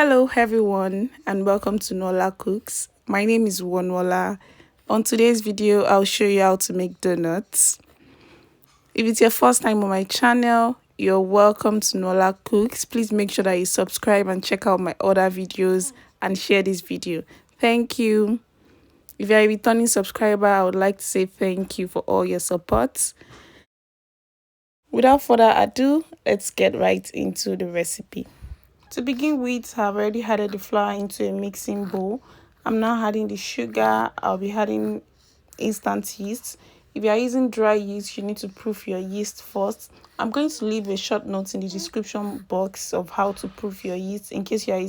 Hello everyone and welcome to nuolacooks. My name is Nuola. On today's video, I'll show you how to make donuts. If it's your first time on my channel, you're welcome to nuolacooks. Please make sure that you subscribe and check out my other videos and share this video. Thank you. If you're a returning subscriber, I would like to say thank you for all your support. Without further ado, let's get right into the recipe. To begin with, I've already added the flour into a mixing bowl. I'm now adding the sugar. I'll be adding instant yeast. If you are using dry yeast, you need to proof your yeast first. I'm going to leave a short note in the description box of how to proof your yeast in case you are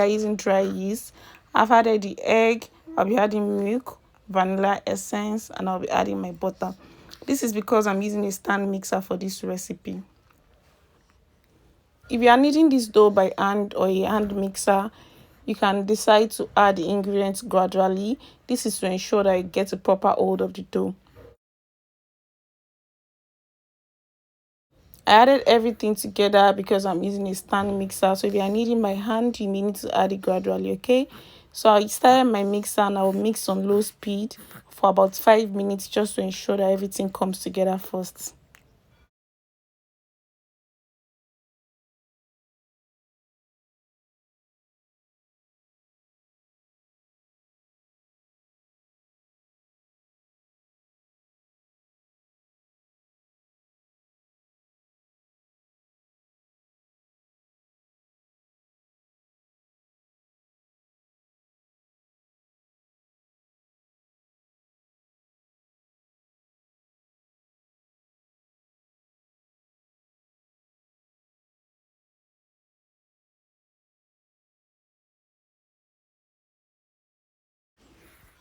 using dry yeast. I've added the egg. I'll be adding milk, vanilla essence, and I'll be adding my butter. This is because I'm using a stand mixer for this recipe. If you are kneading this dough by hand or a hand mixer, you can decide to add the ingredients gradually. This is to ensure that you get a proper hold of the dough. I added everything together because I'm using a stand mixer. So if you are kneading by hand, you may need to add it gradually, okay? So I started my mixer and I will mix on low speed for about 5 minutes just to ensure that everything comes together first.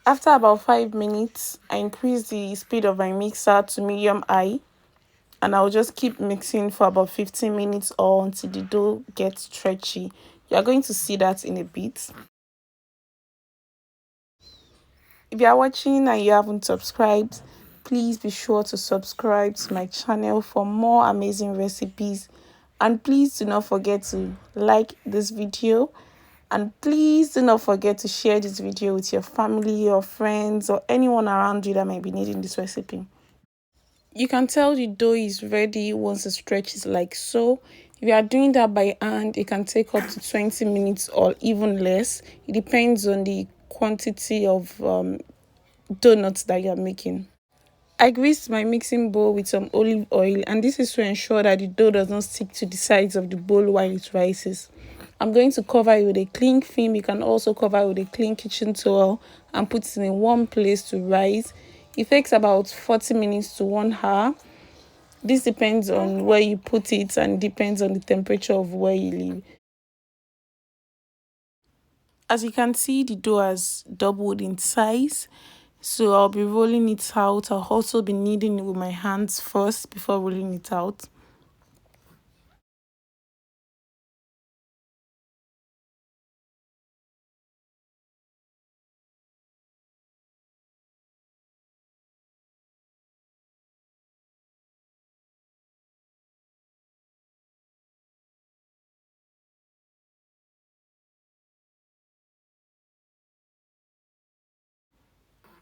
After about 5 minutes, I increased the speed of my mixer to medium high. And I'll just keep mixing for about 15 minutes or until the dough gets stretchy. You're going to see that in a bit. If you are watching and you haven't subscribed, please be sure to subscribe to my channel for more amazing recipes. And please do not forget to like this video. And please do not forget to share this video with your family or friends or anyone around you that might be needing this recipe. You can tell the dough is ready once the stretch is like so. If you are doing that by hand, it can take up to 20 minutes or even less. It depends on the quantity of donuts that you are making. I greased my mixing bowl with some olive oil, and this is to ensure that the dough does not stick to the sides of the bowl while it rises. I'm going to cover it with a cling film. You can also cover it with a clean kitchen towel and put it in a warm place to rise. It takes about 40 minutes to 1 hour. This depends on where you put it and depends on the temperature of where you live. As you can see, the dough has doubled in size. So I'll be rolling it out. I'll also be kneading it with my hands first before rolling it out.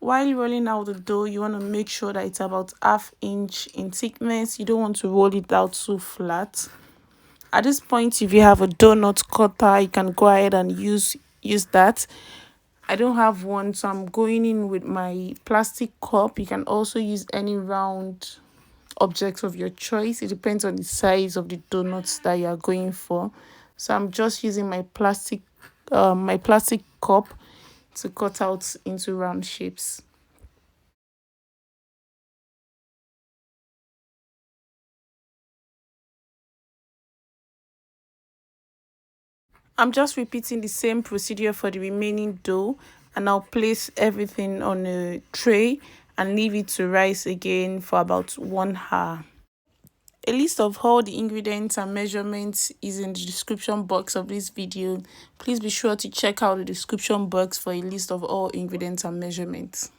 While rolling out the dough, you want to make sure that it's about ½ inch in thickness. You don't want to roll it out too flat. At this point, if you have a donut cutter, you can go ahead and use that. I don't have one, so I'm going in with my plastic cup. You can also use any round objects of your choice. It depends on the size of the donuts that you are going for. So I'm just using my plastic cup to cut out into round shapes. I'm just repeating the same procedure for the remaining dough, and I'll place everything on a tray and leave it to rise again for about 1 hour. A list of all the ingredients and measurements is in the description box of this video. Please be sure to check out the description box for a list of all ingredients and measurements.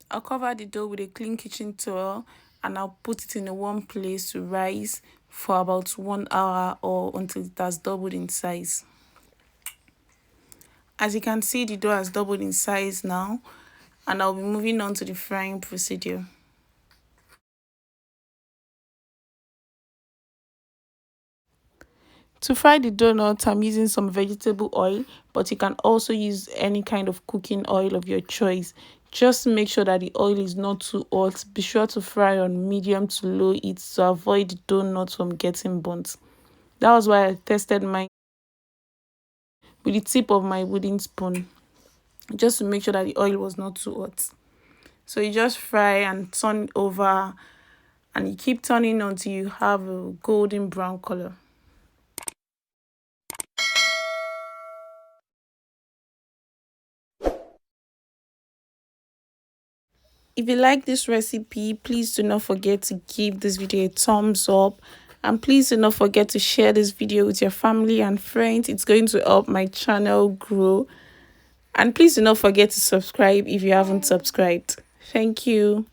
I'll cover the dough with a clean kitchen towel and I'll put it in a warm place to rise for about 1 hour or until it has doubled in size. As you can see, the dough has doubled in size now, and I'll be moving on to the frying procedure. To fry the donuts, I'm using some vegetable oil, but you can also use any kind of cooking oil of your choice. Just make sure that the oil is not too hot. Be sure to fry on medium to low heat to avoid the donuts from getting burnt. That was why I tested mine with the tip of my wooden spoon, just to make sure that the oil was not too hot. So you just fry and turn it over, and you keep turning until you have a golden brown color. If you like this recipe, please do not forget to give this video a thumbs up, and please do not forget to share this video with your family and friends. It's going to help my channel grow. And please do not forget to subscribe if you haven't subscribed. Thank you.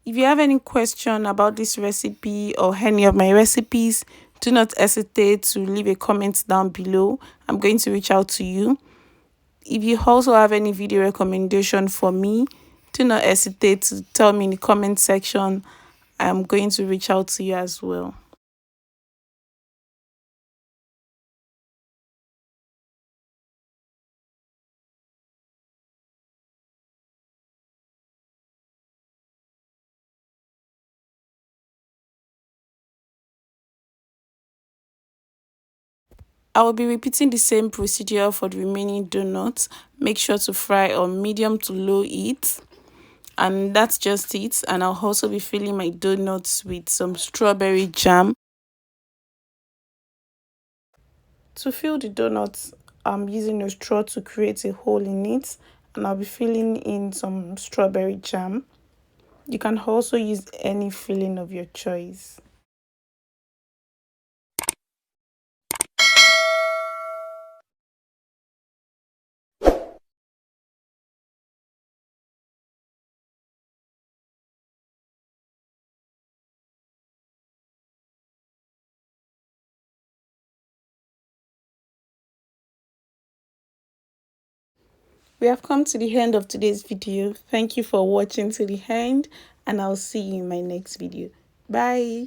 If you have any question about this recipe or any of my recipes, do not hesitate to leave a comment down below. I'm going to reach out to you. If you also have any video recommendation for me, do not hesitate to tell me in the comment section. I'm going to reach out to you as well. I will be repeating the same procedure for the remaining donuts. Make sure to fry on medium to low heat. And that's just it. And I'll also be filling my donuts with some strawberry jam. To fill the donuts, I'm using a straw to create a hole in it, and I'll be filling in some strawberry jam. You can also use any filling of your choice. We have come to the end of today's video. Thank you for watching to the end, and I'll see you in my next video. Bye.